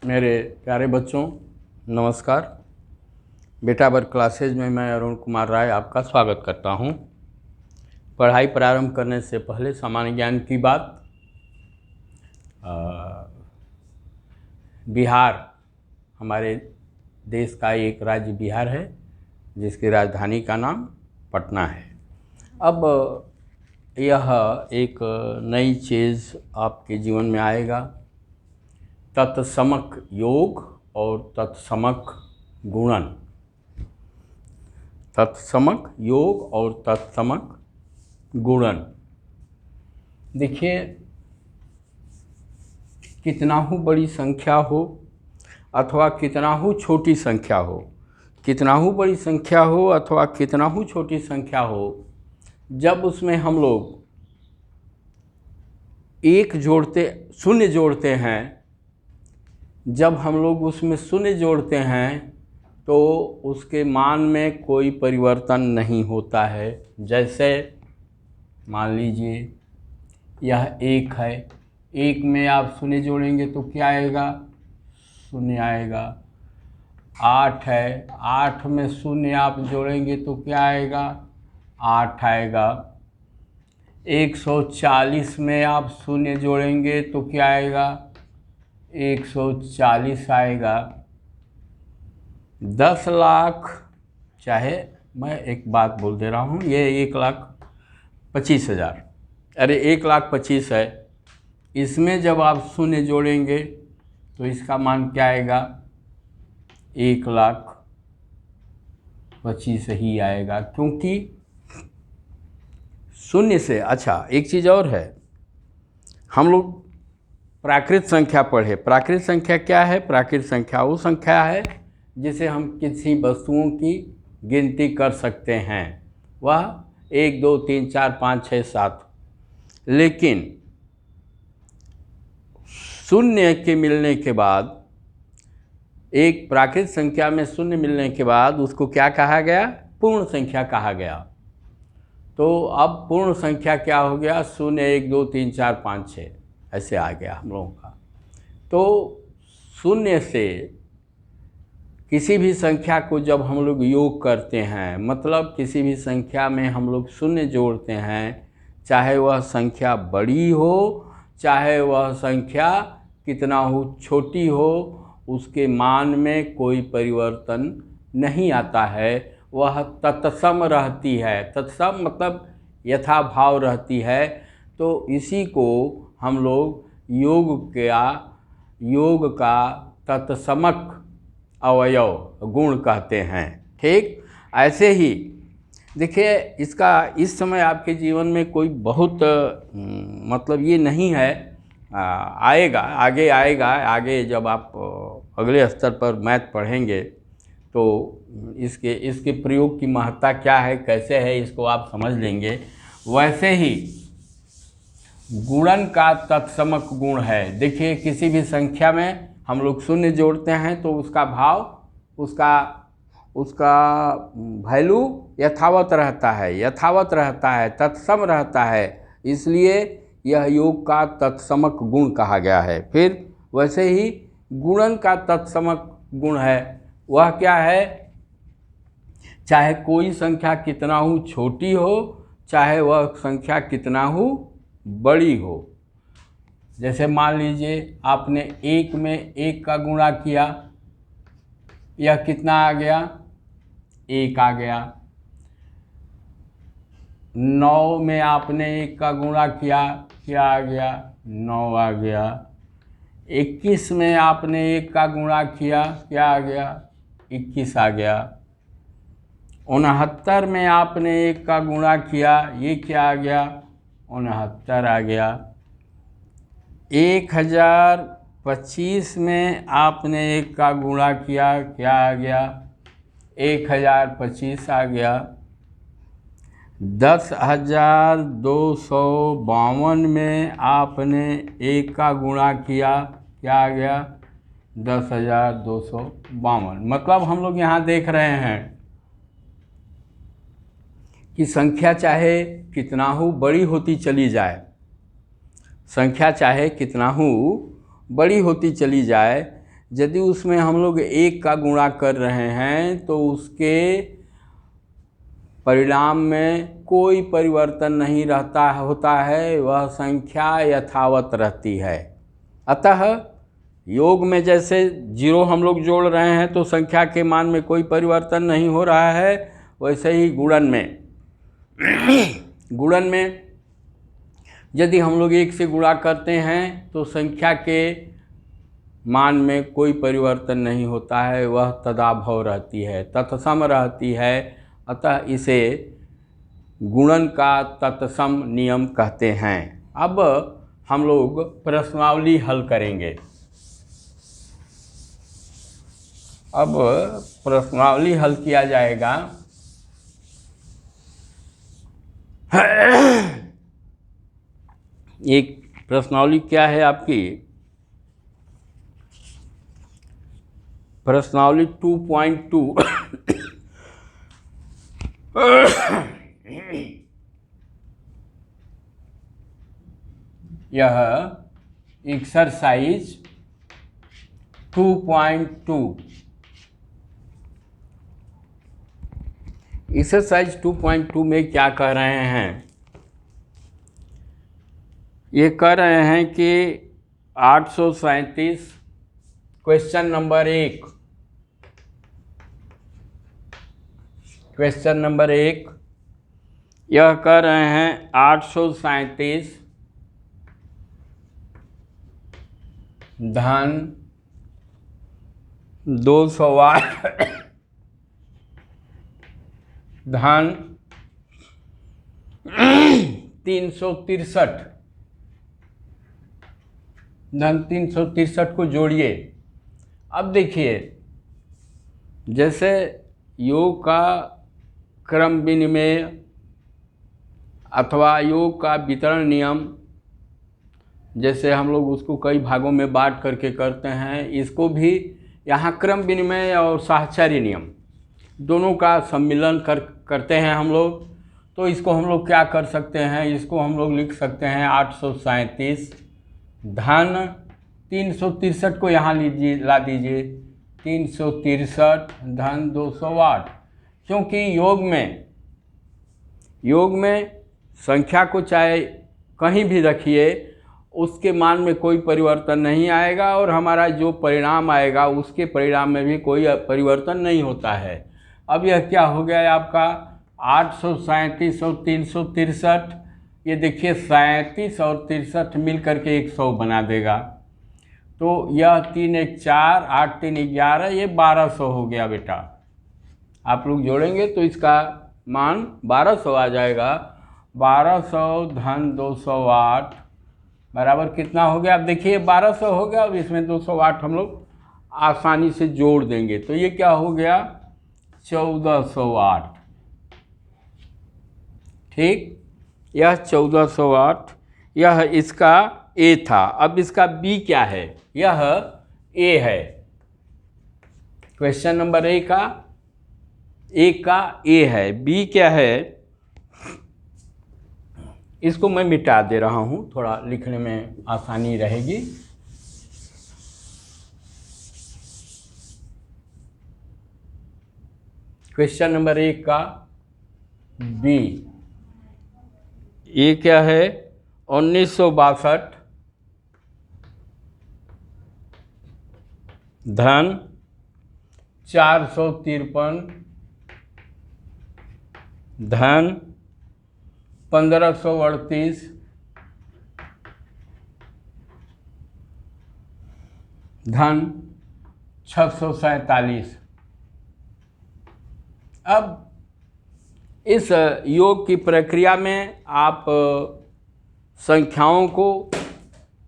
मेरे प्यारे बच्चों, नमस्कार। बेटा वर्ग क्लासेज में मैं अरुण कुमार राय आपका स्वागत करता हूं। पढ़ाई प्रारंभ करने से पहले सामान्य ज्ञान की बात। बिहार हमारे देश का एक राज्य बिहार है, जिसकी राजधानी का नाम पटना है। अब यह एक नई चीज़ आपके जीवन में आएगा, तत्समक योग और तत्समक गुणन। तत्समक योग और तत्समक गुणन। देखिए, कितना ही बड़ी संख्या हो अथवा कितना ही छोटी संख्या हो, कितना ही बड़ी संख्या हो अथवा कितना ही छोटी संख्या हो, जब उसमें हम लोग शून्य जोड़ते हैं, जब हम लोग उसमें शून्य जोड़ते हैं तो उसके मान में कोई परिवर्तन नहीं होता है। जैसे मान लीजिए यह 1 है, 1 में आप शून्य जोड़ेंगे तो क्या आएगा? शून्य आएगा। 8 है, 8 में शून्य आप जोड़ेंगे तो क्या आएगा? 8 आएगा। 140 में आप शून्य जोड़ेंगे तो क्या आएगा? 140 आएगा। 10 लाख, चाहे मैं एक बात बोल दे रहा हूँ, ये 1,25,000, अरे 1,25,000 है, इसमें जब आप शून्य जोड़ेंगे तो इसका मान क्या आएगा? 1,25,000 ही आएगा, क्योंकि शून्य से। अच्छा, एक चीज़ और है, हम लोग प्राकृत संख्या पढ़े। प्राकृत संख्या क्या है? प्राकृत संख्या वो संख्या है जिसे हम किसी वस्तुओं की गिनती कर सकते हैं। वह 1 2 3 4 5 6 7। लेकिन शून्य के मिलने के बाद, एक प्राकृत संख्या में शून्य मिलने के बाद उसको क्या कहा गया? पूर्ण संख्या कहा गया। तो अब पूर्ण संख्या क्या हो गया? 0 1 2 3 4 5 6 ऐसे आ गया हम लोगों का। तो शून्य से किसी भी संख्या को जब हम लोग योग करते हैं, मतलब किसी भी संख्या में हम लोग शून्य जोड़ते हैं, चाहे वह संख्या बड़ी हो चाहे वह संख्या कितना हो छोटी हो, उसके मान में कोई परिवर्तन नहीं आता है। वह तत्सम रहती है। तत्सम मतलब यथाभाव रहती है। तो इसी को हम लोग योग का तत्समक अवयव गुण कहते हैं। ठीक ऐसे ही देखिए, इसका इस समय आपके जीवन में कोई बहुत मतलब ये नहीं है, आएगा, आगे आएगा। आगे जब आप अगले स्तर पर मैथ पढ़ेंगे तो इसके प्रयोग की महत्ता क्या है, कैसे है, इसको आप समझ लेंगे। वैसे ही गुणन का तत्समक गुण है। देखिए, किसी भी संख्या में हम लोग शून्य जोड़ते हैं तो उसका भाव, उसका वैल्यू यथावत रहता है, तत्सम रहता है। इसलिए यह योग का तत्समक गुण कहा गया है। फिर वैसे ही गुणन का तत्समक गुण है। वह क्या है? चाहे कोई संख्या कितना हो छोटी हो, चाहे वह संख्या कितना हो बड़ी हो। जैसे मान लीजिए आपने 1 में 1 का गुणा किया, यह कितना आ गया? 1 आ गया। 9 में आपने 1 का गुणा किया, क्या आ गया? 9 आ गया। 21 में आपने 1 का गुणा किया, क्या आ गया? 21 आ गया। 69 में आपने 1 का गुणा किया, ये क्या आ गया? 69 आ गया। 1025 में आपने 1 का गुणा किया, क्या आ गया? 1025 आ गया। 10,252 में आपने 1 का गुणा किया, क्या आ गया? 10,252। मतलब हम लोग यहाँ देख रहे हैं कि संख्या चाहे कितना हो बड़ी होती चली जाए, संख्या चाहे कितना ही बड़ी होती चली जाए, यदि उसमें हम लोग 1 का गुणा कर रहे हैं तो उसके परिणाम में कोई परिवर्तन नहीं होता है, वह संख्या यथावत रहती है। अतः योग में जैसे 0 हम लोग जोड़ रहे हैं तो संख्या के मान में कोई परिवर्तन नहीं हो रहा है, वैसे ही गुणन में यदि हम लोग 1 से गुणा करते हैं तो संख्या के मान में कोई परिवर्तन नहीं होता है, वह तदाभव रहती है, तत्सम रहती है। अतः इसे गुणन का तत्सम नियम कहते हैं। अब हम लोग प्रश्नावली हल करेंगे। अब प्रश्नावली हल किया जाएगा। एक प्रश्नावली क्या है आपकी? प्रश्नावली 2.2 यह एक्सरसाइज 2.2 एक्सरसाइज 2.2 में क्या कह रहे हैं? ये कह रहे हैं कि 837 क्वेश्चन नंबर 1 यह कह रहे हैं 837 धन 208 धन 363 धन 363 को जोड़िए। अब देखिए, जैसे योग का क्रम विनिमय अथवा योग का वितरण नियम, जैसे हम लोग उसको कई भागों में बांट करके करते हैं, इसको भी यहाँ क्रम विनिमय और साहचर्य नियम दोनों का सम्मिलन करते हैं हम लोग। तो इसको हम लोग क्या कर सकते हैं? इसको हम लोग लिख सकते हैं 837 धन 363 को यहाँ ला दीजिए 363 धन 208, क्योंकि योग में संख्या को चाहे कहीं भी रखिए उसके मान में कोई परिवर्तन नहीं आएगा और हमारा जो परिणाम आएगा उसके परिणाम में भी कोई परिवर्तन नहीं होता है। अब यह क्या हो गया है आपका 837 और 363, ये देखिए 37 और 63 मिल करके 100 बना देगा। तो यह 3 1 4 8 3 11, ये 1200 हो गया बेटा। आप लोग जोड़ेंगे तो इसका मान 1200 आ जाएगा। 1200 धन 208 बराबर कितना हो गया? अब देखिए 1200 हो गया, अब इसमें 208 हम लोग आसानी से जोड़ देंगे तो ये क्या हो गया 1408। ठीक, यह 1408 यह इसका ए था। अब इसका बी क्या है? यह ए है। क्वेश्चन नंबर ए का ए है। बी क्या है? इसको मैं मिटा दे रहा हूँ, थोड़ा लिखने में आसानी रहेगी। क्वेश्चन नंबर 1 का बी, ये क्या है 1962 धन 453 धन 1538 धन 647। अब इस योग की प्रक्रिया में आप संख्याओं को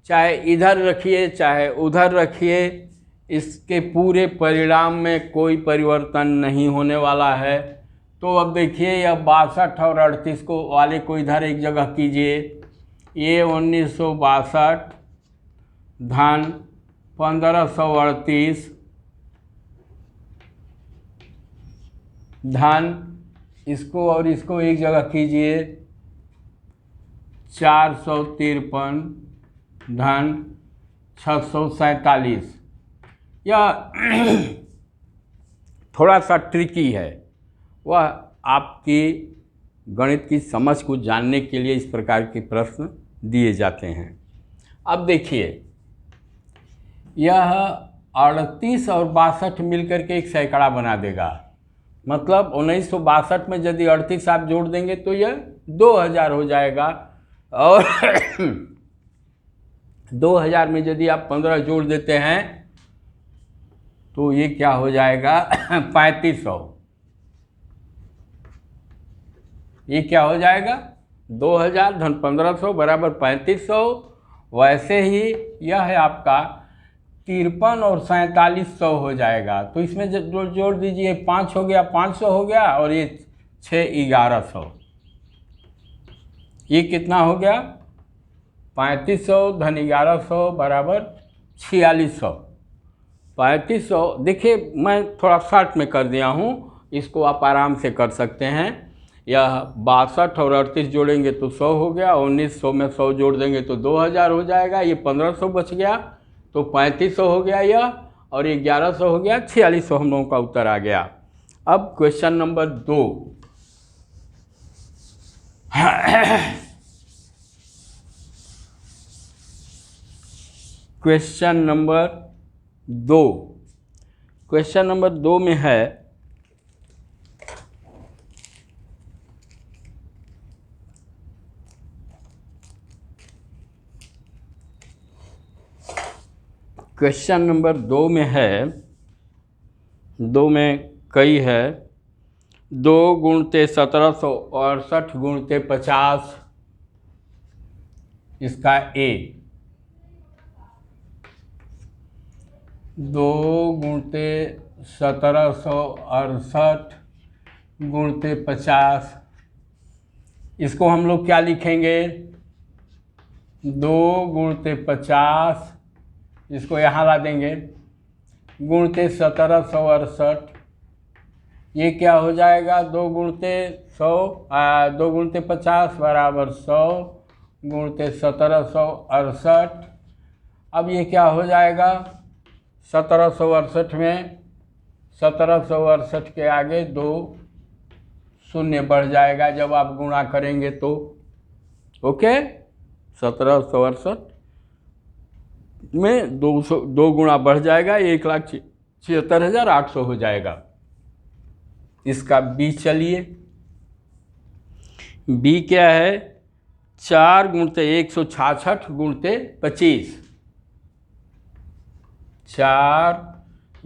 चाहे इधर रखिए चाहे उधर रखिए, इसके पूरे परिणाम में कोई परिवर्तन नहीं होने वाला है। तो अब देखिए यह 62 और 38 को वाले को इधर एक जगह कीजिए। ये 1962 धन 1538 धन इसको और इसको एक जगह कीजिए 453 धन 647। यह थोड़ा सा ट्रिकी है, वह आपकी गणित की समझ को जानने के लिए इस प्रकार के प्रश्न दिए जाते हैं। अब देखिए, यह 38 और 62 मिलकर के एक सैकड़ा बना देगा। मतलब 1962 में यदि 38 आप जोड़ देंगे तो यह 2000 हो जाएगा, और 2000 में यदि आप 15 जोड़ देते हैं तो ये क्या हो जाएगा 3500। ये क्या हो जाएगा 2000 धन 1500 बराबर 3500। वैसे ही यह है आपका 53 और 4700 हो जाएगा। तो इसमें जोड़ दीजिए, 5 हो गया, 500 हो गया, और ये 6 1100। ये कितना हो गया 3500 धन 1100 बराबर 4600। 3500, देखिए मैं थोड़ा शॉर्ट में कर दिया हूँ, इसको आप आराम से कर सकते हैं। यह 62 और 38 जोड़ेंगे तो 100 हो गया, 1900 में 100 जोड़ देंगे तो 2000 हो जाएगा। ये 1500 बच गया तो 3500 हो गया यह, और ये 1100 हो गया, 4600 हम लोगों का उत्तर आ गया। अब question number 2। Question number 2, question number 2 में है क्वेश्चन नंबर 2 में है, 2 में कई है, 2 गुणते 1768 गुणते 50, इसका ए। 2 गुणते 1768 गुणते 50, इसको हम लोग क्या लिखेंगे 2 गुणते 50, इसको यहाँ ला देंगे, गुणते 1768, ये क्या हो जाएगा 2 गुणते 100 2 गुणते 50 बराबर 100 गुणते 1768। अब ये क्या हो जाएगा 1768 में 1768 के आगे 2 शून्य बढ़ जाएगा जब आप गुणा करेंगे तो। ओके, 1768 में 2 गुणा बढ़ जाएगा, 1,76,800 हो जाएगा। इसका बी चलिए, बी क्या है 4 गुणते 166 गुणते 25, 4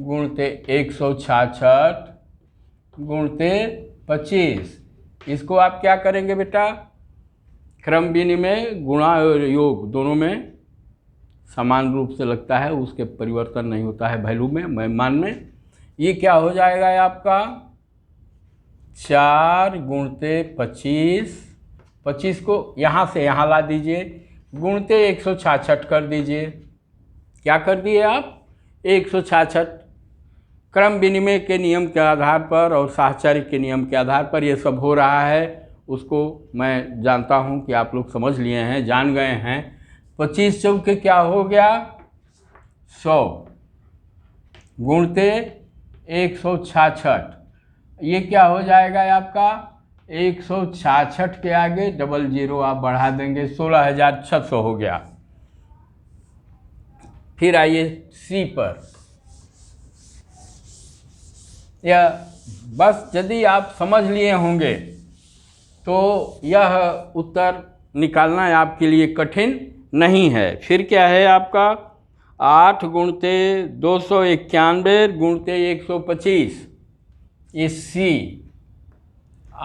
गुणते 166 गुणते 25। इसको आप क्या करेंगे बेटा, क्रम विनिमय गुणा और योग दोनों में समान रूप से लगता है, उसके परिवर्तन नहीं होता है वैल्यू में, मान में। ये क्या हो जाएगा आपका 4 गुणते 25, 25 को यहाँ से यहाँ ला दीजिए, गुणते 166 कर दीजिए। क्या कर दिए आप 166। क्रम विनिमय के नियम के आधार पर और साहचर्य के नियम के आधार पर ये सब हो रहा है, उसको मैं जानता हूँ कि आप लोग समझ लिए हैं, जान गए हैं। 25 चौके क्या हो गया 100 गुणते 166, ये क्या हो जाएगा आपका 166 के आगे 00 आप बढ़ा देंगे, 16,600 हो गया। फिर आइए सी पर। यह बस यदि आप समझ लिए होंगे तो यह उत्तर निकालना आपके लिए कठिन नहीं है। फिर क्या है आपका 8 गुणते 291 गुणते 125, ये सी।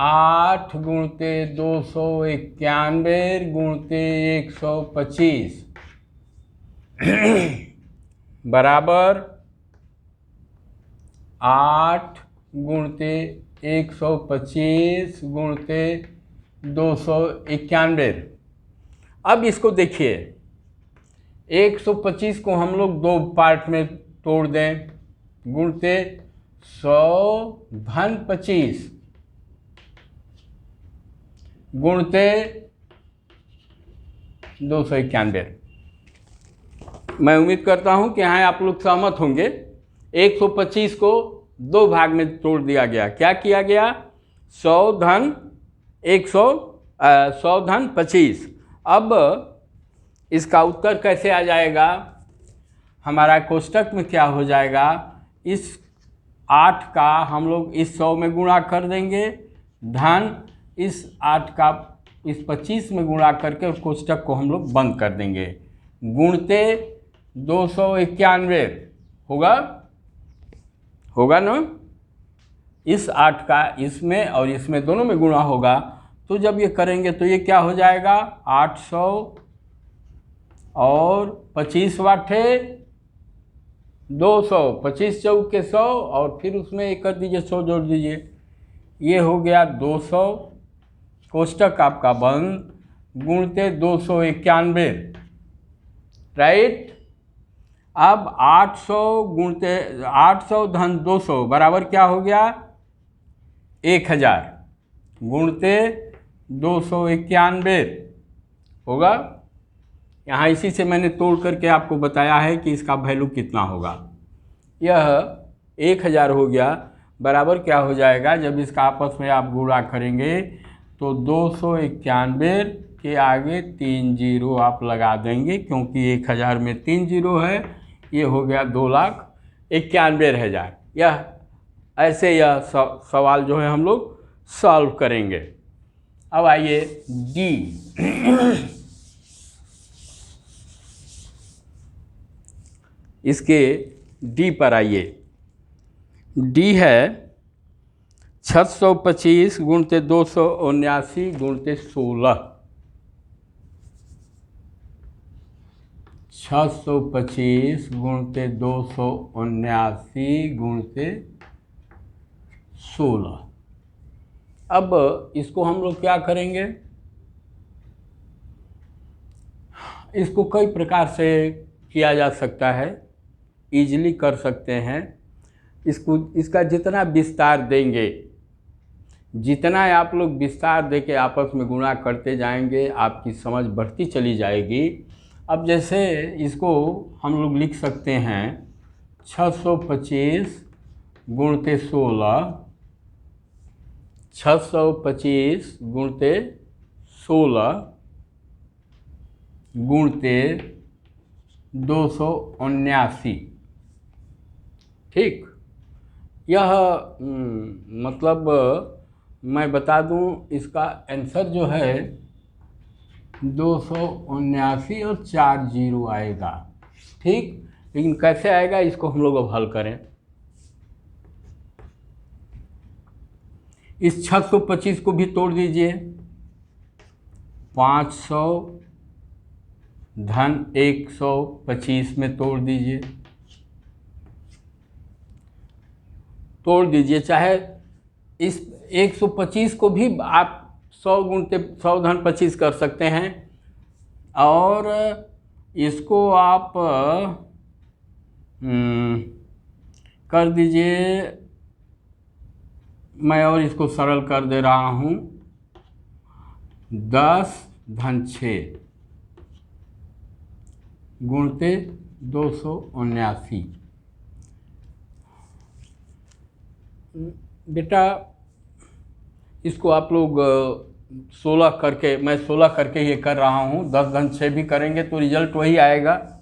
8 गुणते 291 गुणते 125 बराबर 8 गुणते 125 गुणते 291। अब इसको देखिए 125 को हम लोग 2 पार्ट में तोड़ दें, गुणते 100 धन 25 गुणते 291। मैं उम्मीद करता हूं कि यहाँ आप लोग सहमत होंगे 125 को 2 भाग में तोड़ दिया गया। क्या किया गया? 100 धन 100 धन 25। अब इसका उत्तर कैसे आ जाएगा? हमारा कोष्टक में क्या हो जाएगा? इस 8 का हम लोग इस 100 में गुणा कर देंगे, धन इस 8 का इस 25 में गुणा करके कोष्टक को हम लोग बंद कर देंगे। गुणते 291 होगा ना? इस 8 का इसमें और इसमें दोनों में गुणा होगा, तो जब ये करेंगे तो ये क्या हो जाएगा? 800 और 25 वाटे 200, 25 चौक के 100 और फिर उसमें एक कर दीजिए, 100 जोड़ दीजिए, ये हो गया 200। कोष्टक आपका बंद। गुणते 291, राइट। अब 800 गुणते 800 धन 200 बराबर क्या हो गया? 1000। गुणते 291 होगा। यहाँ इसी से मैंने तोड़ करके आपको बताया है कि इसका वैल्यू कितना होगा। यह 1000 हो गया, बराबर क्या हो जाएगा? जब इसका आपस में आप गुणा करेंगे तो 291 के आगे 3 जीरो आप लगा देंगे, क्योंकि 1000 में 3 जीरो है। ये हो गया 2,91,000। यह ऐसे यह सवाल जो है हम लोग सॉल्व करेंगे। अब आइए डी। इसके डी पर आइए। डी है 625 गुणते 279 गुणते 16। 625 गुणते 279 गुणते 16। अब इसको हम लोग क्या करेंगे? इसको कई प्रकार से किया जा सकता है, इजीली कर सकते हैं। इसका जितना विस्तार देंगे, जितना आप लोग विस्तार दे के आपस में गुणा करते जाएंगे, आपकी समझ बढ़ती चली जाएगी। अब जैसे इसको हम लोग लिख सकते हैं 625 गुणते 16, 625 गुणते 16 गुणते 279। ठीक। यह मतलब मैं बता दूं, इसका आंसर जो है 279 और 4 जीरो आएगा। ठीक। लेकिन कैसे आएगा इसको हम लोग अब हल करें। इस 625 को भी तोड़ दीजिए। 500 धन 125 में तोड़ दीजिए, तोड़ दीजिए। चाहे इस 125 को भी आप 100 गुणते 100 धन 25 कर सकते हैं, और इसको आप कर दीजिए। मैं और इसको सरल कर दे रहा हूँ। 10 धन 6 गुणते 279। बेटा इसको आप लोग 16 करके, मैं 16 करके ये कर रहा हूँ। 10 धन 6 भी करेंगे तो रिजल्ट वही आएगा।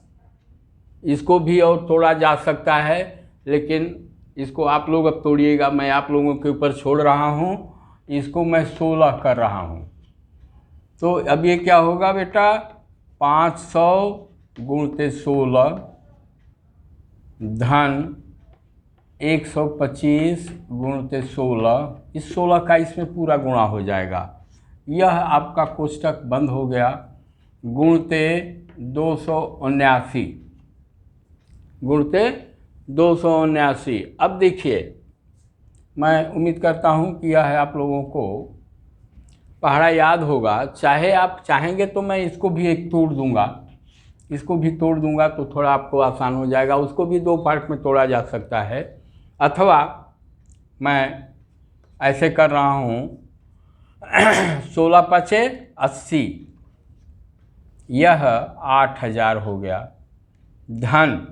इसको भी और तोड़ा जा सकता है, लेकिन इसको आप लोग अब तोड़िएगा, मैं आप लोगों के ऊपर छोड़ रहा हूँ। इसको मैं 16 कर रहा हूँ। तो अब ये क्या होगा बेटा? 500 गुणते 16 धन 125 गुणते 16। इस 16 का इसमें पूरा गुणा हो जाएगा। यह आपका कोष्टक बंद हो गया। गुणते 279 गुणते 279। अब देखिए, मैं उम्मीद करता हूँ कि यह आप लोगों को पढ़ा याद होगा। चाहे आप चाहेंगे तो मैं इसको भी एक तोड़ दूंगा, इसको भी तोड़ दूंगा तो थोड़ा आपको आसान हो जाएगा। उसको भी 2 पार्ट में तोड़ा जा सकता है, अथवा मैं ऐसे कर रहा हूँ 16 पचे 80, यह 8000 हो गया। धन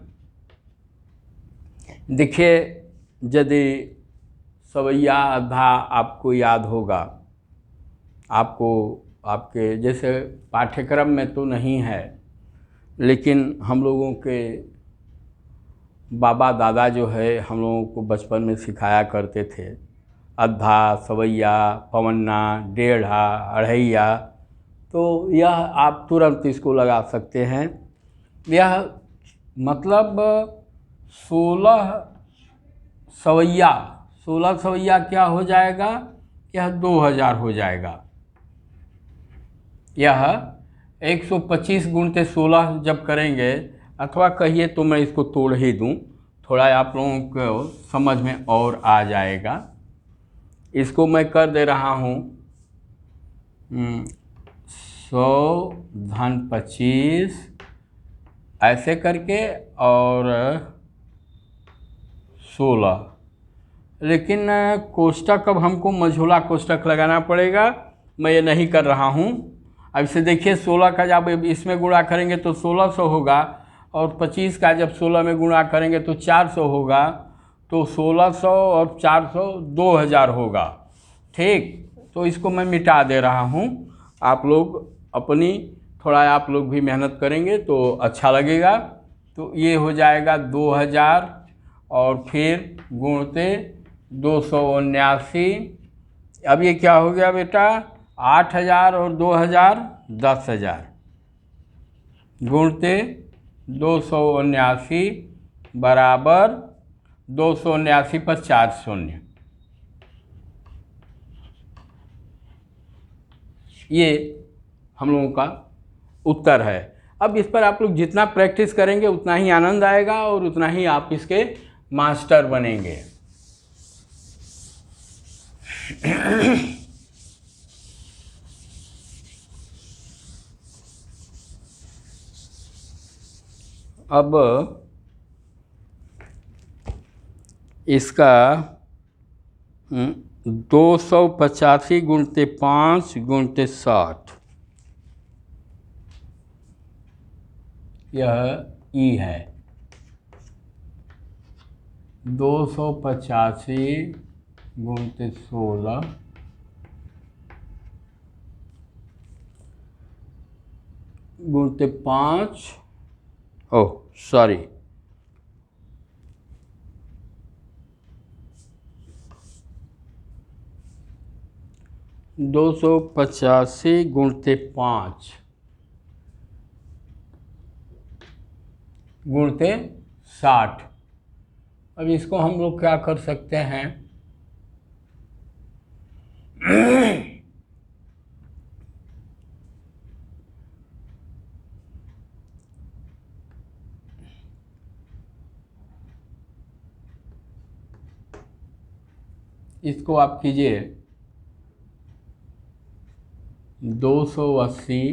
देखिए, यदि सवैया अधा आपको याद होगा, आपको आपके जैसे पाठ्यक्रम में तो नहीं है, लेकिन हम लोगों के बाबा दादा जो है हम लोगों को बचपन में सिखाया करते थे, अद्धा, सवैया, पवन्ना, डेढ़ा, अढ़ैया। तो यह आप तुरंत इसको लगा सकते हैं। यह मतलब 16 सवैया, 16 सवैया क्या हो जाएगा, यह 2000 हो जाएगा। यह 125 गुणते 16 जब करेंगे, अथवा कहिए तो मैं इसको तोड़ ही दूं, थोड़ा आप लोगों को समझ में और आ जाएगा। इसको मैं कर दे रहा हूँ 100 धन 25 ऐसे करके और 16, लेकिन कोष्टक अब हमको मझोला कोष्टक लगाना पड़ेगा। मैं ये नहीं कर रहा हूँ। अब इसे देखिए, 16 का जब इसमें गुणा करेंगे तो 1600 होगा, और 25 का जब 16 में गुणा करेंगे तो 400 होगा। तो 1600 और 400 2000 होगा। ठीक, तो इसको मैं मिटा दे रहा हूँ। आप लोग अपनी थोड़ा आप लोग भी मेहनत करेंगे तो अच्छा लगेगा। तो ये हो जाएगा 2000 और फिर गुणते 279। अब ये क्या हो गया बेटा, 8000 और 2000 10,000 गुणते 279 बराबर 279 पर 4 शून्य। ये हम लोगों का उत्तर है। अब इस पर आप लोग जितना प्रैक्टिस करेंगे उतना ही आनंद आएगा और उतना ही आप इसके मास्टर बनेंगे। अब इसका 285 गुणते 5 गुणते 60, यह ई है। 285 गुणते 16 गुणते 5, ओह सॉरी, 285 गुणते 5 गुणते 60। अब इसको हम लोग क्या कर सकते हैं, इसको आप कीजिए 280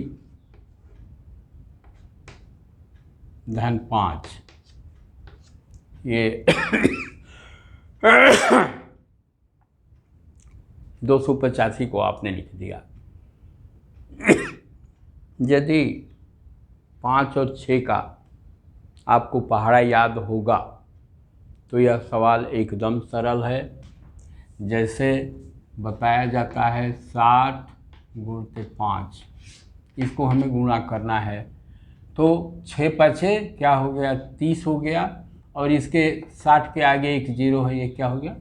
धन 5, ये 285 को आपने लिख दिया। यदि 5 और 6 का आपको पहाड़ा याद होगा तो यह सवाल एकदम सरल है। जैसे बताया जाता है 60 गुणते 5, इसको हमें गुणा करना है। तो 6 पछे क्या हो गया, 30 हो गया, और इसके 60 के आगे एक जीरो है, ये क्या हो गया,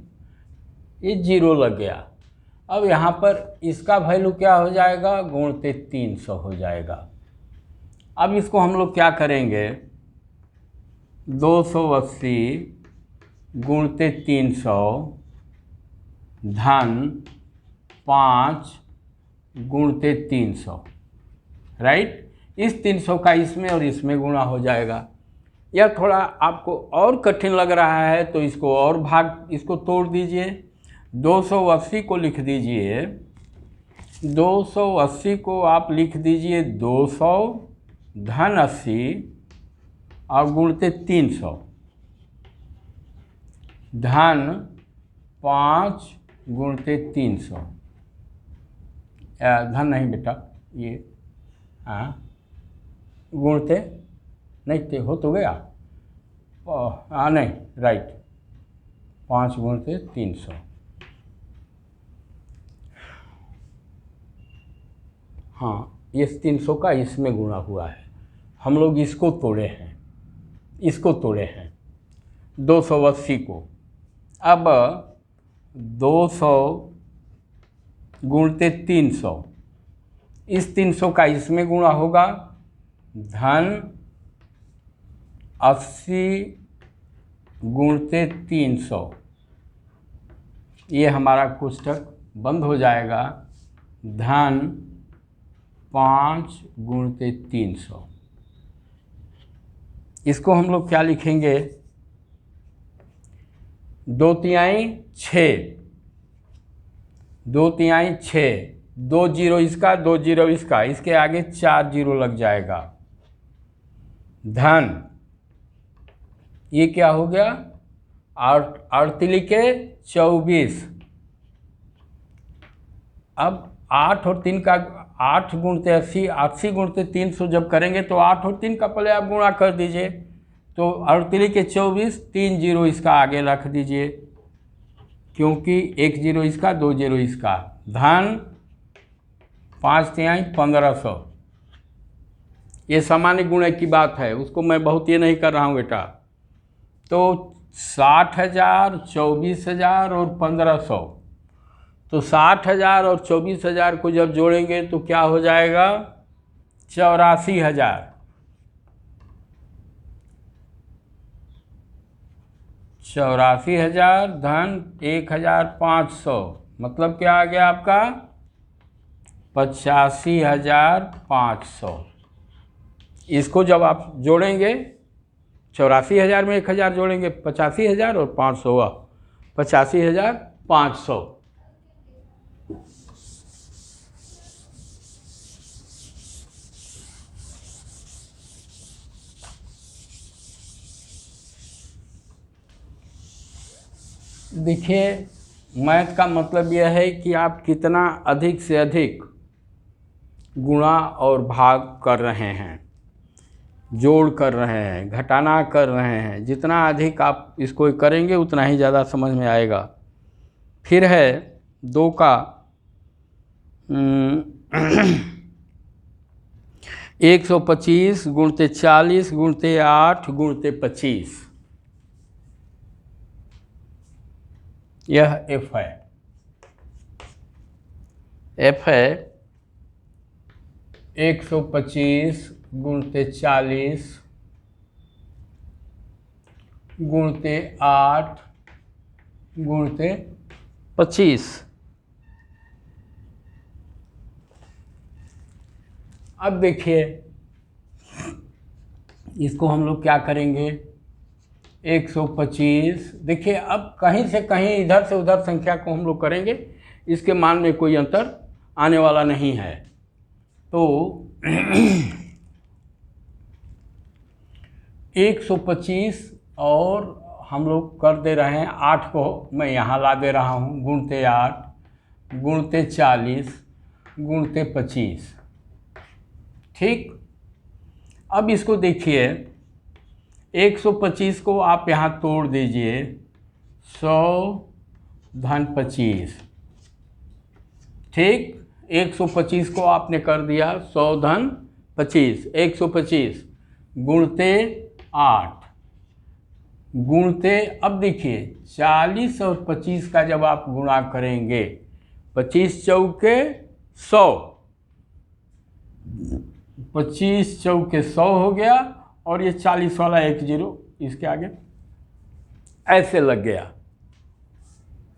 ये जीरो लग गया। अब यहाँ पर इसका वैल्यू क्या हो जाएगा, गुणते 300 हो जाएगा। अब इसको हम लोग क्या करेंगे, 280 गुणते 300 धन 5 गुणते 300, राइट। इस 300 का इसमें और इसमें गुणा हो जाएगा। यह थोड़ा आपको और कठिन लग रहा है तो इसको और भाग, इसको तोड़ दीजिए। 280 को लिख दीजिए, 280 को आप लिख दीजिए 200 धन 80 और गुणते 300 धन 5 गुणते 300। धन नहीं बेटा, ये गुणते नहीं थे, हो तो गया, हाँ नहीं, राइट, 5 गुणते 300। हाँ, ये 300 का इसमें गुणा हुआ है, हम लोग इसको तोड़े हैं, 280 को। अब 200 गुणते 300, इस 300 का इसमें गुणा होगा, धन 80 गुणते 300, ये हमारा कोष्ठक बंद हो जाएगा, धन 5 गुणते 300। इसको हम लोग क्या लिखेंगे, 2 तिहाई 6, 2 तिहाई 6, 2 जीरो इसका, 2 जीरो इसका, इसके आगे 4 जीरो लग जाएगा, धन ये क्या हो गया, 8 के 24। अब 8 और 3 का 8 गुणते 80, 80 गुणते 300 जब करेंगे तो 8 और 3 का पहले आप गुणा कर दीजिए, तो 8 के 24, 3 जीरो इसका आगे रख दीजिए, क्योंकि 1 जीरो इसका, 2 जीरो इसका, धन 5 तिहाई 1500। ये सामान्य गुणे की बात है, उसको मैं बहुत ये नहीं कर रहा हूँ बेटा। तो 60,000, 24,000 और 1500, तो 60,000 और 24,000 को जब जोड़ेंगे तो क्या हो जाएगा, 84,000। 84,000 धन 1,500, मतलब क्या आ गया आपका, 85,500। इसको जब आप जोड़ेंगे, 84,000 में 1,000 जोड़ेंगे, 85,000 और 500 हुआ 85,500। देखिए, मैथ का मतलब यह है कि आप कितना अधिक से अधिक गुणा और भाग कर रहे हैं, जोड़ कर रहे हैं, घटाना कर रहे हैं। जितना अधिक आप इसको करेंगे उतना ही ज़्यादा समझ में आएगा। फिर है 2 का 125 गुणते 40 गुणते 8 गुणते 25, यह f है। f है 125 गुणते 40 गुणते 8 गुणते 25। अब देखिए, इसको हम लोग क्या करेंगे, 125, देखिए अब कहीं से कहीं इधर से उधर संख्या को हम लोग करेंगे, इसके मान में कोई अंतर आने वाला नहीं है। तो 125 और हम लोग कर दे रहे हैं 8 को मैं यहाँ ला दे रहा हूँ, गुणते 8 गुणते 40 गुणते 25। ठीक, अब इसको देखिए, 125 को आप यहाँ तोड़ दीजिए, 100 धन 25। ठीक, 125 को आपने कर दिया 100 धन 25, 125 गुणते 8 गुणते, अब देखिए 40 और 25 का जब आप गुणा करेंगे, 25 चौके 100, 25 चौके 100 हो गया, और ये 40 वाला 1 जीरो इसके आगे ऐसे लग गया।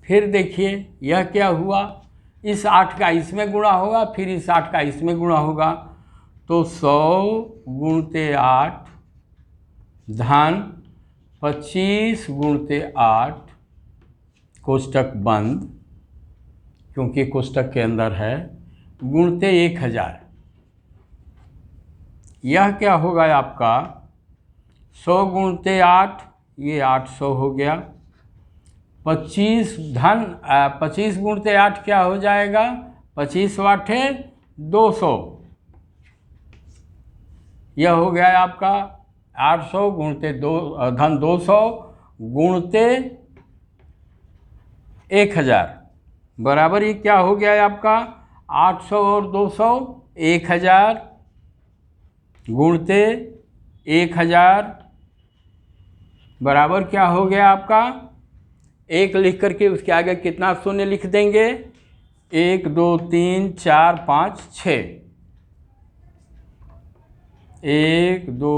फिर देखिए यह क्या हुआ, इस 8 का इसमें गुणा होगा, फिर इस 8 का इसमें गुणा होगा, तो 100 गुणते 8 धन 25 गुणते 8, कोष्ठक बंद, क्योंकि कोष्ठक के अंदर है, गुणते 1000। यह क्या होगा आपका, 100 गुणते 8, ये 800 हो गया, 25 गुणते 8 क्या हो जाएगा, 25 वाटे 200, यह हो गया आपका 800 गुणते 2 धन 200 गुणते 1000 बराबर ये क्या हो गया है आपका 800 और 200 1000 गुणते 1000 बराबर क्या हो गया आपका 1 लिख करके उसके आगे कितना शून्य लिख देंगे 1 2 3 4 5 6 1 2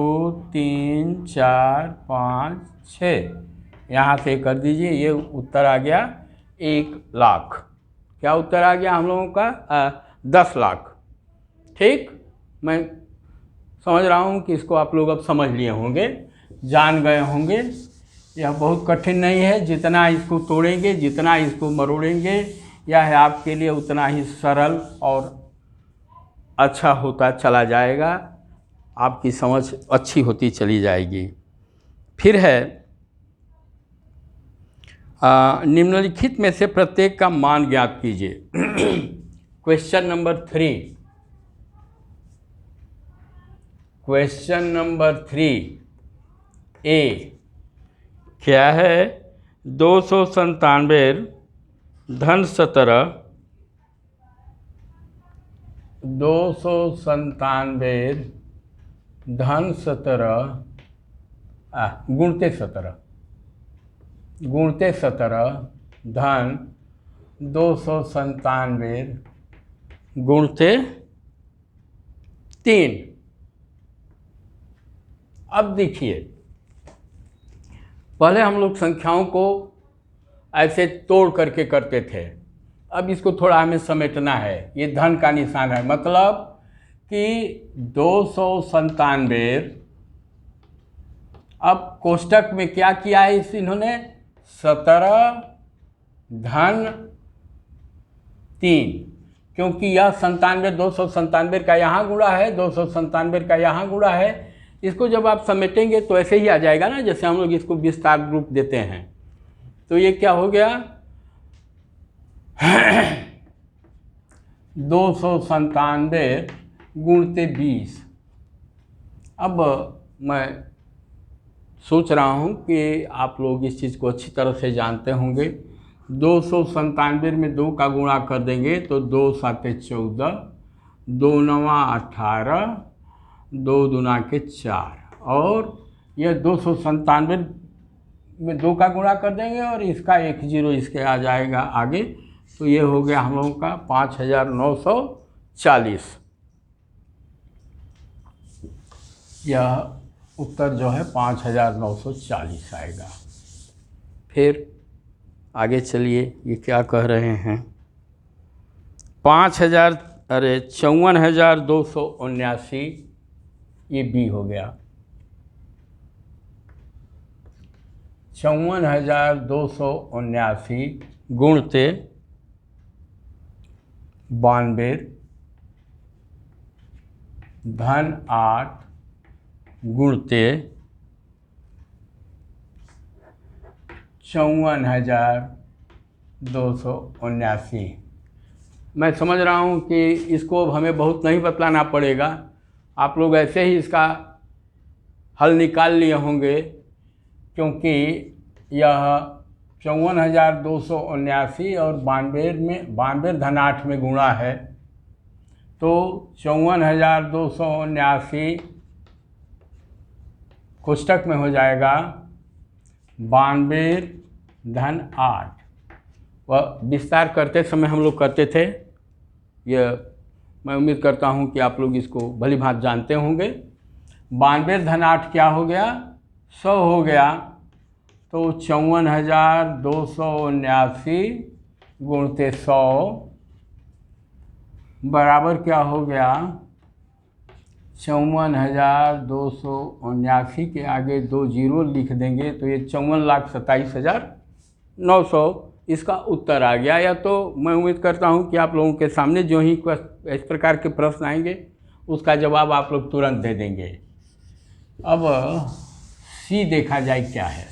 3 4 5 6 यहाँ से कर दीजिए ये उत्तर आ गया 1 लाख। क्या उत्तर आ गया हम लोगों का 10 लाख। ठीक, मैं समझ रहा हूँ कि इसको आप लोग अब समझ लिए होंगे, जान गए होंगे। यह बहुत कठिन नहीं है, जितना इसको तोड़ेंगे जितना इसको मरोड़ेंगे यह आपके लिए उतना ही सरल और अच्छा होता चला जाएगा, आपकी समझ अच्छी होती चली जाएगी। फिर है निम्नलिखित में से प्रत्येक का मान ज्ञात कीजिए। क्वेश्चन नंबर 3, क्वेश्चन नंबर 3 ए क्या है 297 धन 17 297 धन 17 गुणते 17 धन 297 गुणते 3। अब देखिए पहले हम लोग संख्याओं को ऐसे तोड़ करके करते थे, अब इसको थोड़ा हमें समेटना है। ये धन का निशान है, मतलब कि 297। अब कोष्टक में क्या किया है इन्होंने 17 धन 3, क्योंकि यह 97 297 का यहाँ गुणा है, 297 का यहाँ गुणा है। इसको जब आप समेटेंगे तो ऐसे ही आ जाएगा ना, जैसे हम लोग इसको विस्तार रूप देते हैं। तो ये क्या हो गया 297 गुणते 20। अब मैं सोच रहा हूँ कि आप लोग इस चीज़ को अच्छी तरह से जानते होंगे। 297 में 2 का गुणा कर देंगे तो 2 7 14, 2 9 18, 2 दूना के 4, और यह 297 में 2 का गुणा कर देंगे और इसका 1 0 इसके आ जाएगा आगे, तो ये हो गया हम लोगों का 5940। यह उत्तर जो है 5940 आएगा। फिर आगे चलिए, ये क्या कह रहे हैं 54,279, ये बी हो गया। 54,279 गुणते 92 धन 8 गुणते 54,279। मैं समझ रहा हूँ कि इसको हमें बहुत नहीं बतलाना पड़ेगा, आप लोग ऐसे ही इसका हल निकाल लिए होंगे, क्योंकि यह 54,279 और 92 धन 8 में गुणा है, तो 54,279 कोष्टक में हो जाएगा 92 धन 8। वह विस्तार करते समय हम लोग करते थे, यह मैं उम्मीद करता हूँ कि आप लोग इसको भली भांति जानते होंगे। 92 धन 8 क्या हो गया 100 हो गया, तो 54,279 गुणते 100 बराबर क्या हो गया 54,279 के आगे 2 जीरो लिख देंगे तो ये 54,27,900 इसका उत्तर आ गया। या तो मैं उम्मीद करता हूँ कि आप लोगों के सामने जो ही इस प्रकार के प्रश्न आएंगे उसका जवाब आप लोग तुरंत दे देंगे। अब सी देखा जाए क्या है।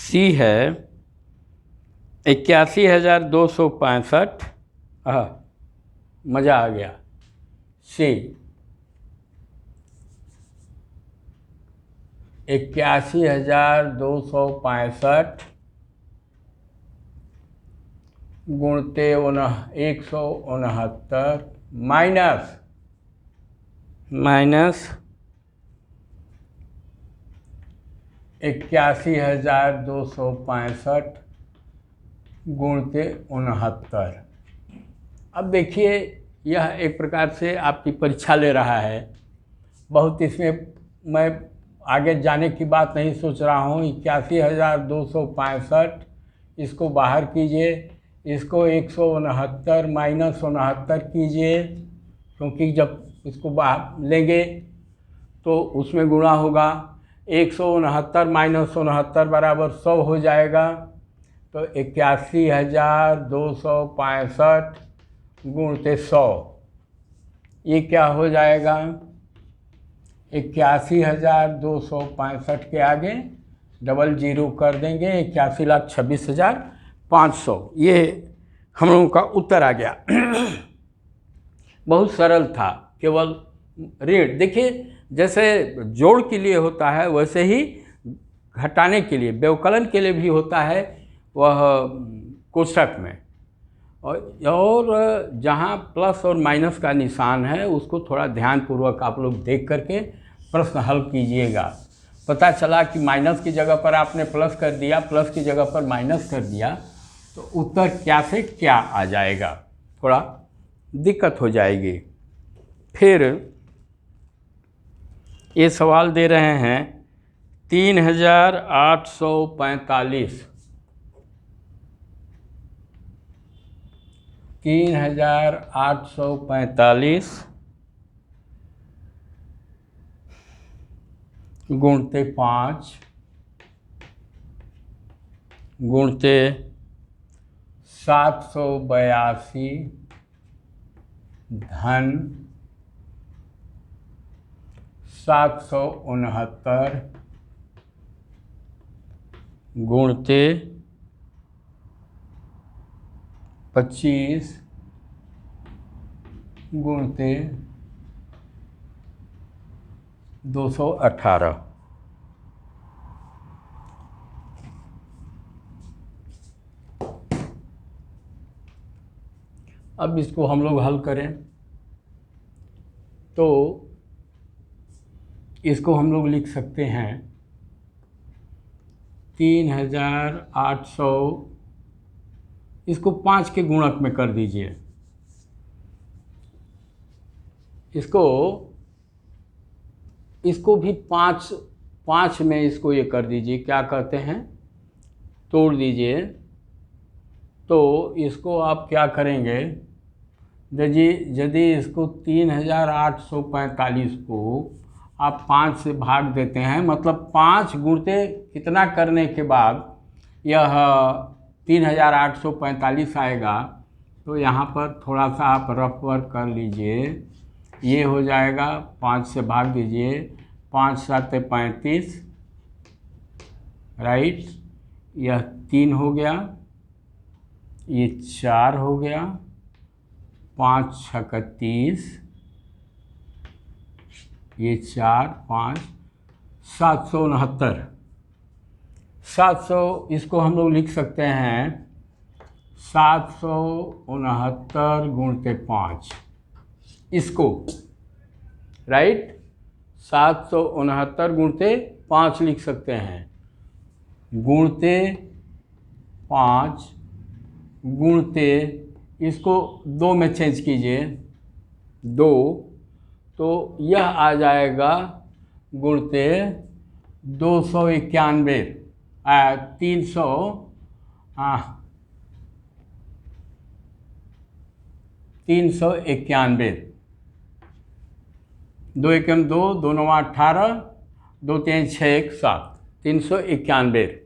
सी है 81,265 मज़ा आ गया। सी 81,265 गुणते 169 माइनस 81,265 गुणते 69। अब देखिए यह एक प्रकार से आपकी परीक्षा ले रहा है। बहुत इसमें मैं आगे जाने की बात नहीं सोच रहा हूँ। 81,265 इसको बाहर कीजिए, इसको 169 माइनस 69 कीजिए, क्योंकि जब इसको बाहर लेंगे तो उसमें गुणा होगा। 169 माइनस 69 बराबर 100 हो जाएगा। तो 81,265 गुणते 100, ये क्या हो जाएगा? 81,265 के आगे डबल जीरो कर देंगे, 81,26,500। ये हम लोगों का उत्तर आ गया। बहुत सरल था, केवल ऋण। देखिए जैसे जोड़ के लिए होता है वैसे ही घटाने के लिए, व्यवकलन के लिए भी होता है वह कोष्ठक में। और जहाँ प्लस और माइनस का निशान है उसको थोड़ा ध्यानपूर्वक आप लोग देख करके प्रश्न हल कीजिएगा। पता चला कि माइनस की जगह पर आपने प्लस कर दिया, प्लस की जगह पर माइनस कर दिया, तो उत्तर क्या से क्या आ जाएगा, थोड़ा दिक्कत हो जाएगी। फिर ये सवाल दे रहे हैं 3,845 3,845 गुणते 5 गुणते 782 धन 769 गुणते 25 गुणते 218। अब इसको हम लोग हल करें तो इसको हम लोग लिख सकते हैं 3,800, इसको 5 के गुणक में कर दीजिए। इसको भी 5 में इसको ये कर दीजिए, क्या कहते हैं, तोड़ दीजिए। तो इसको आप क्या करेंगे, यदि इसको 3,845 को आप 5 से भाग देते हैं, मतलब 5 गुणते कितना करने के बाद यह 3,845 आएगा। तो यहाँ पर थोड़ा सा आप रफ वर्क कर लीजिए। ये हो जाएगा, 5 से भाग दीजिए, 5 7 35, राइट। यह 3 हो गया, ये 4 हो गया, 5 6 30, ये 4 5 769। 700 इसको हम लोग लिख सकते हैं 769 गुणते 5, इसको, राइट। 769 गुणते 5 लिख सकते हैं, गुणते 5 गुणते, इसको 2 में चेंज कीजिए, 2, तो यह आ जाएगा गुणते 291, 391। 2 एकम 2, 2 9 18, 2 3 6 1 7, 391।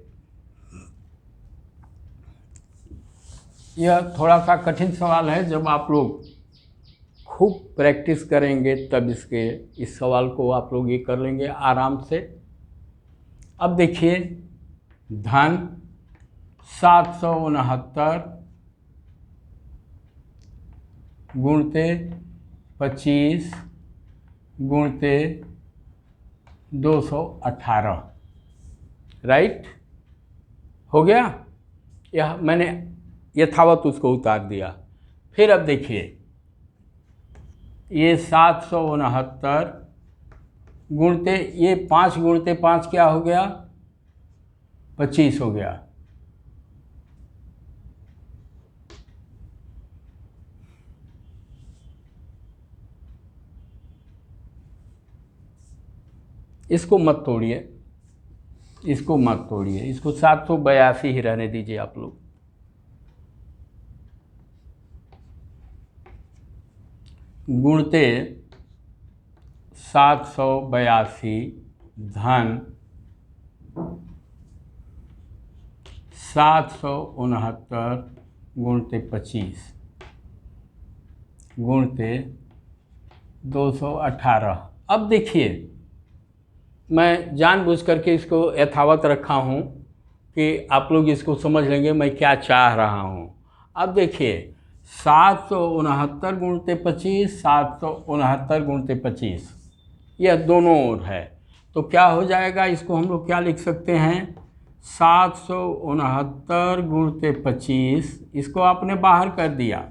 यह थोड़ा सा कठिन सवाल है, जब आप लोग खूब प्रैक्टिस करेंगे तब इस सवाल को आप लोग ये कर लेंगे आराम से। अब देखिए धन 769 गुणते 25 गुणते 218, राइट। हो गया। यह मैंने यथावत उसको उतार दिया। फिर अब देखिए, ये 769 गुणते ये 5 गुणते 5 क्या हो गया, 25 हो गया। इसको मत तोड़िए, इसको मत तोड़िए, इसको 782 ही रहने दीजिए आप लोग। गुणते 782 धन 769 गुणते 25 गुणते 218। अब देखिए, मैं जानबूझ करके इसको यथावत रखा हूँ कि आप लोग इसको समझ लेंगे मैं क्या चाह रहा हूँ। अब देखिए, 769 गुणते 25, 769 गुणते 25, यह दोनों ओर है, तो क्या हो जाएगा, इसको हम लोग क्या लिख सकते हैं, 769 गुणते 25, इसको आपने बाहर कर दिया,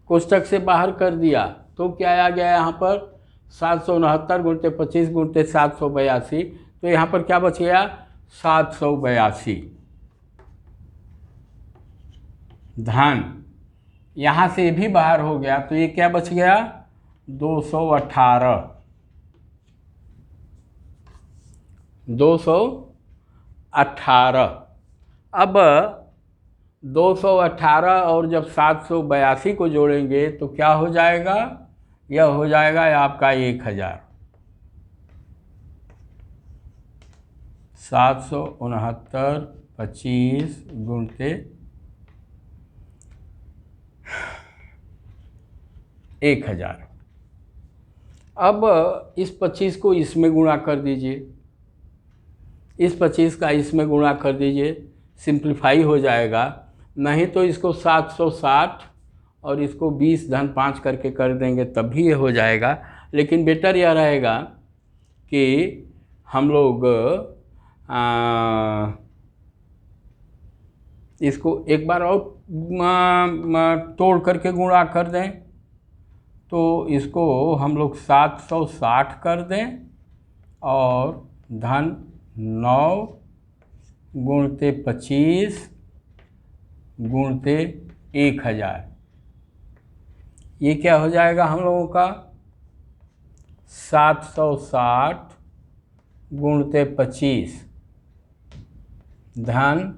कोष्टक से बाहर कर दिया, तो क्या आ गया यहाँ पर 769 गुणते 25 गुणते 782, तो यहाँ पर क्या बच गया 782 धन, यहाँ से भी बाहर हो गया, तो ये क्या बच गया 218। 218। अब 218 और जब 782 को जोड़ेंगे तो क्या हो जाएगा, यह हो जाएगा आपका 1000। 769 25 गुणते 1000। अब इस 25 को इसमें गुणा कर दीजिए, इस 25 का इसमें गुणा कर दीजिए, सिंप्लीफाई हो जाएगा। नहीं तो इसको 760 और इसको 20 धन 5 करके कर देंगे तब भी ये हो जाएगा। लेकिन बेटर यह रहेगा कि हम लोग इसको एक बार और तोड़ करके गुणा कर दें, तो इसको हम लोग 760 कर दें और धन 9 गुणते 25 गुणते 1000, ये क्या हो जाएगा हम लोगों का 760 गुणते 25 धन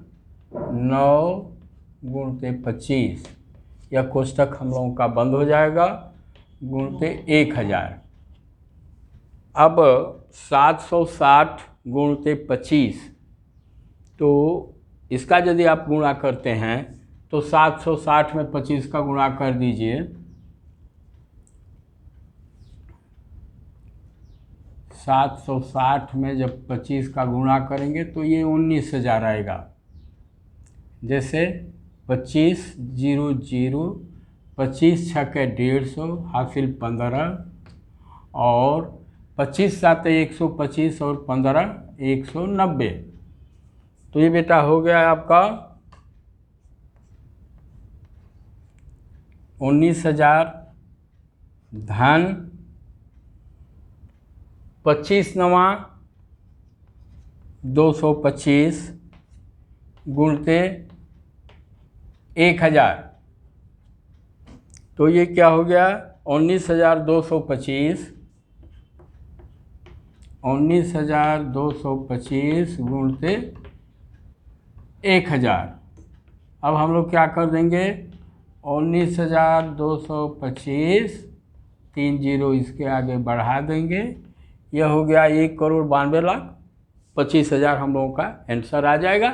9 गुणते 25, यह कोष्टक हम लोगों का बंद हो जाएगा, गुणते 1000। अब 760 गुणते 25, तो इसका यदि आप गुणा करते हैं तो 760 में 25 का गुणा कर दीजिए, 760 में जब 25 का गुणा करेंगे तो ये 19,000 आएगा। जैसे 25 0 0, 25 छक्के 150 हासिल 15, और 25 7 125 और 15 190, तो ये बेटा हो गया आपका 19,000 धन 25 9 225 गुणते 1000, तो ये क्या हो गया 19,225, 19,225 गुणते 1000। अब हम लोग क्या कर देंगे 19,225, 3 0 इसके आगे बढ़ा देंगे, यह हो गया 1,92,25,000 हम लोगों का आंसर आ जाएगा।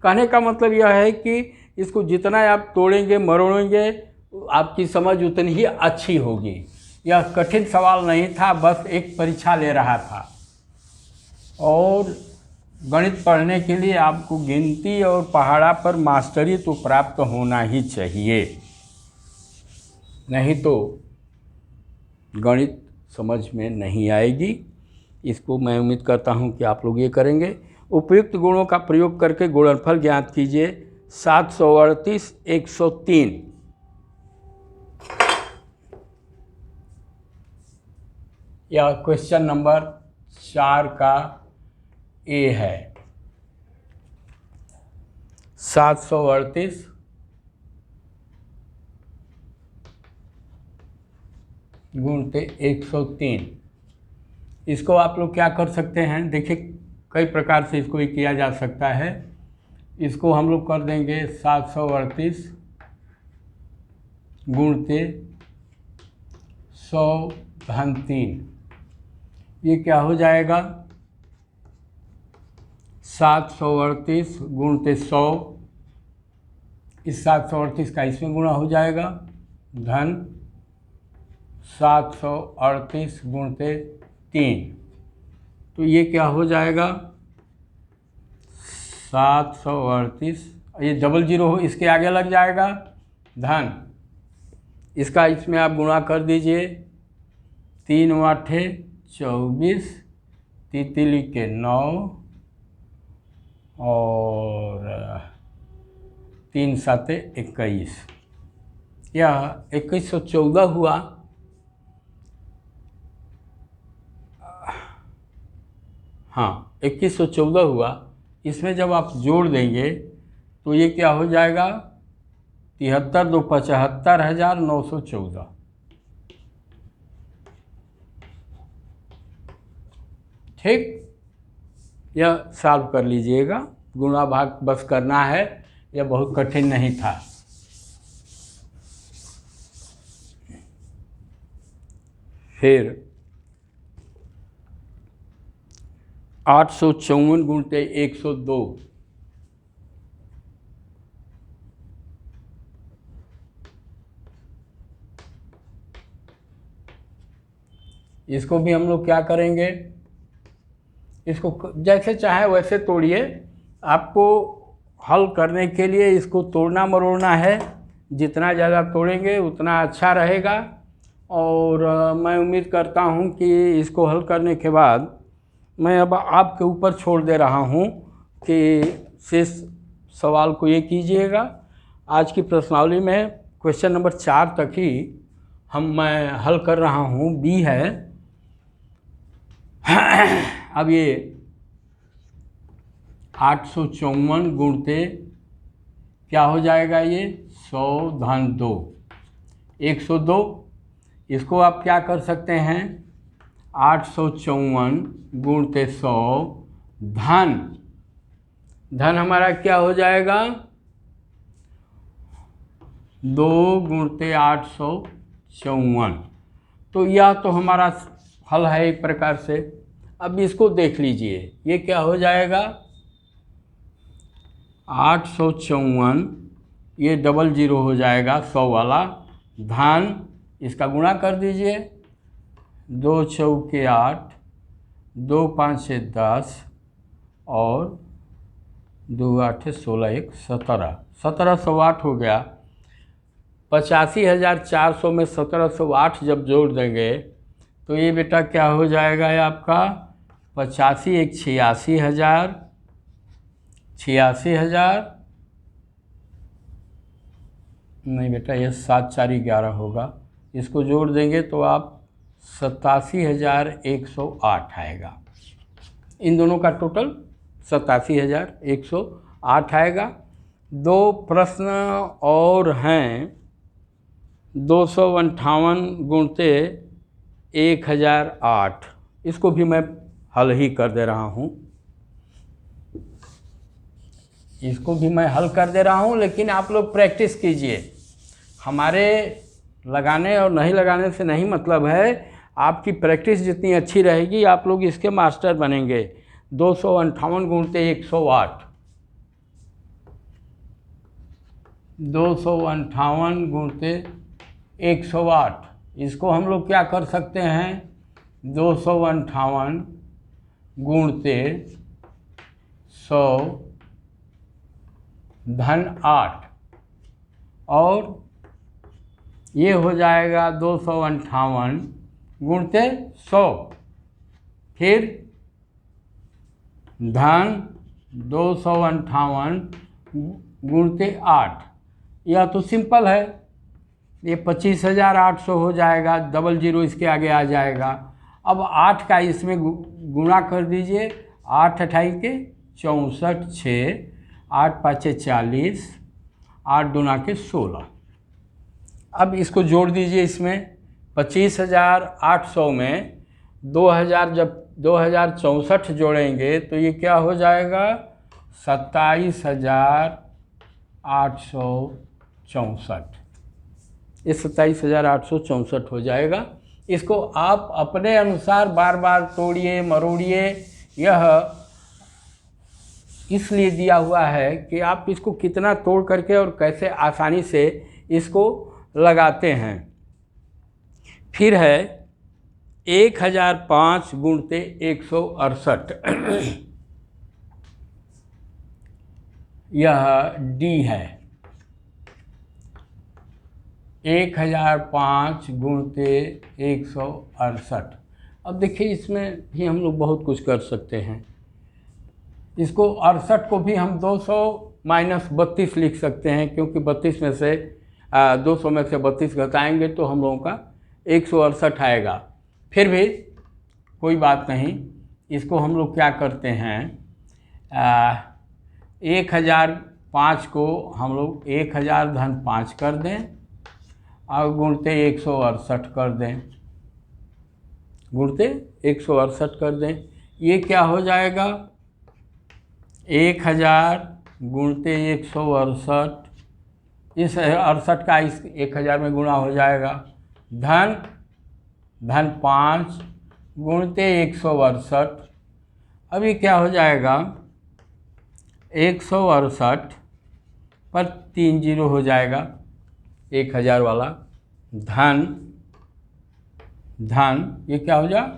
कहने का मतलब यह है कि इसको जितना आप तोड़ेंगे मरोड़ेंगे आपकी समझ उतनी ही अच्छी होगी। यह कठिन सवाल नहीं था, बस एक परीक्षा ले रहा था। और गणित पढ़ने के लिए आपको गिनती और पहाड़ा पर मास्टरी तो प्राप्त होना ही चाहिए। नहीं तो गणित समझ में नहीं आएगी। इसको मैं उम्मीद करता हूँ कि आप लोग ये करेंगे। उपयुक्त गुणों का प्रयोग करके गुणनफल ज्ञात कीजिए 738 103। यह क्वेश्चन नंबर 4 का ए है। 738 गुणते 103। इसको आप लोग क्या कर सकते हैं, देखिए कई प्रकार से इसको भी किया जा सकता है। इसको हम लोग कर देंगे 738 गुणते 100 धन 3। ये क्या हो जाएगा, 738 गुणते 100, इस 738 का इसमें गुणा हो जाएगा, धन 738 गुणते 3। तो ये क्या हो जाएगा, 738, ये डबल जीरो हो इसके आगे लग जाएगा, धन इसका इसमें आप गुणा कर दीजिए, 3 आठे 24, तितली के 9 और 3 साते 21। यह 2114 हुआ। हाँ 2114 हुआ। इसमें जब आप जोड़ देंगे तो ये क्या हो जाएगा, 73 2 75,914। ठीक, यह सॉल्व कर लीजिएगा। गुणा भाग बस करना है, यह बहुत कठिन नहीं था। फिर 854 गुणते 102। इसको भी हम लोग क्या करेंगे, इसको जैसे चाहे वैसे तोड़िए। आपको हल करने के लिए इसको तोड़ना मरोड़ना है, जितना ज़्यादा तोड़ेंगे उतना अच्छा रहेगा। और मैं उम्मीद करता हूँ कि इसको हल करने के बाद मैं अब आपके ऊपर छोड़ दे रहा हूँ कि शेष सवाल को ये कीजिएगा। आज की प्रश्नावली में क्वेश्चन नंबर 4 तक ही मैं हल कर रहा हूँ, बी है। अब ये 854 गुणते क्या हो जाएगा, ये 100 धन 2 102। इसको आप क्या कर सकते हैं, 854 गुणते 100 धन हमारा क्या हो जाएगा, 2 गुणते 854। तो यह तो हमारा हल है एक प्रकार से। अब इसको देख लीजिए, ये क्या हो जाएगा, 854, ये डबल जीरो हो जाएगा 100 वाला, धन इसका गुणा कर दीजिए, 2 चौके 8, 2 5 10 और 2 8 16 1 17, 1708 हो गया। 85,400 में 1708 जब जोड़ देंगे तो ये बेटा क्या हो जाएगा, ये आपका 85 1 86,000, 86,000 नहीं बेटा, ये 7 4 11 होगा। इसको जोड़ देंगे तो आप 87,108 आएगा। इन दोनों का टोटल 87,108 आएगा। 2 प्रश्न और हैं, 258 गुणते 1008। इसको भी मैं हल ही कर दे रहा हूँ, इसको भी मैं हल कर दे रहा हूँ, लेकिन आप लोग प्रैक्टिस कीजिए। हमारे लगाने और नहीं लगाने से नहीं मतलब है, आपकी प्रैक्टिस जितनी अच्छी रहेगी आप लोग इसके मास्टर बनेंगे। 258 गुणते 108, 258 गुणते 108। इसको हम लोग क्या कर सकते हैं, 258 गुणते 100 धन 8 और ये हो जाएगा 258 गुणते 100, फिर धन 258 गुणते 8। यह तो सिंपल है, ये 25,800 हो जाएगा, डबल जीरो इसके आगे आ जाएगा। अब 8 का इसमें गुणा कर दीजिए, 8 अठाई के 64, 6, 8 पाँचे 40, 8 दूना के 16। अब इसको जोड़ दीजिए, इसमें 25,800 में 2000 जब 2064 जोड़ेंगे तो ये क्या हो जाएगा, 27,864। ये 27,864 हो जाएगा। इसको आप अपने अनुसार बार बार तोड़िए मरोड़िए। यह इसलिए दिया हुआ है कि आप इसको कितना तोड़ करके और कैसे आसानी से इसको लगाते हैं। फिर है 1005 गुणते 168। यह डी है, 1005 गुणते 168। अब देखिए इसमें भी हम लोग बहुत कुछ कर सकते हैं। इसको 68 को भी हम 200 माइनस 32 लिख सकते हैं, क्योंकि 32 में से 200 में से 32 घटाएंगे तो हम लोगों का 168 आएगा। फिर भी कोई बात नहीं, इसको हम लोग क्या करते हैं, 1005 को हम लोग 1000 धन 5 कर दें और गुणते 168 कर दें, गुणते 168 कर दें। ये क्या हो जाएगा, 1000 गुणते 168, इस 68 का इस 1000 में गुणा हो जाएगा। धन 5 गुणते 168। अब ये क्या हो जाएगा, 168 पर 3 जीरो हो जाएगा 1000 वाला। धन ये क्या हो जाए,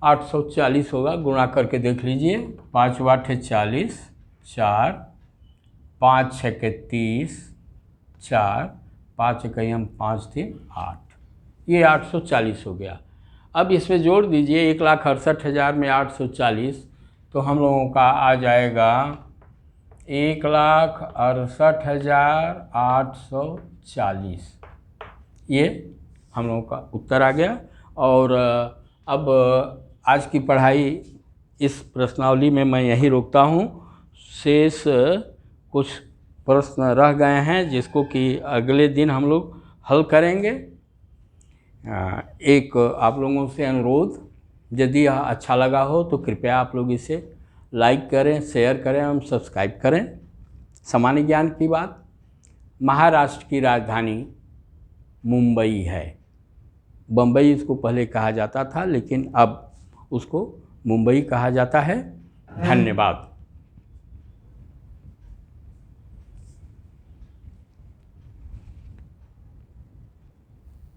840 होगा। गुणा करके देख लीजिए, 5 8 40, 4, 5 6 के 30, 4, 5 इक्कीम 5 3 8, ये 840 हो गया। अब इसमें जोड़ दीजिए 1,68,000 में 840, तो हम लोगों का आ जाएगा 1,68,840। ये हम लोगों का उत्तर आ गया। और अब आज की पढ़ाई इस प्रश्नावली में मैं यहीं रोकता हूँ। शेष कुछ प्रश्न रह गए हैं जिसको कि अगले दिन हम लोग हल करेंगे। एक आप लोगों से अनुरोध, यदि यह अच्छा लगा हो तो कृपया आप लोग इसे लाइक करें, शेयर करें एवं सब्सक्राइब करें। सामान्य ज्ञान की बात, महाराष्ट्र की राजधानी मुंबई है। बम्बई इसको पहले कहा जाता था, लेकिन अब उसको मुंबई कहा जाता है। धन्यवाद।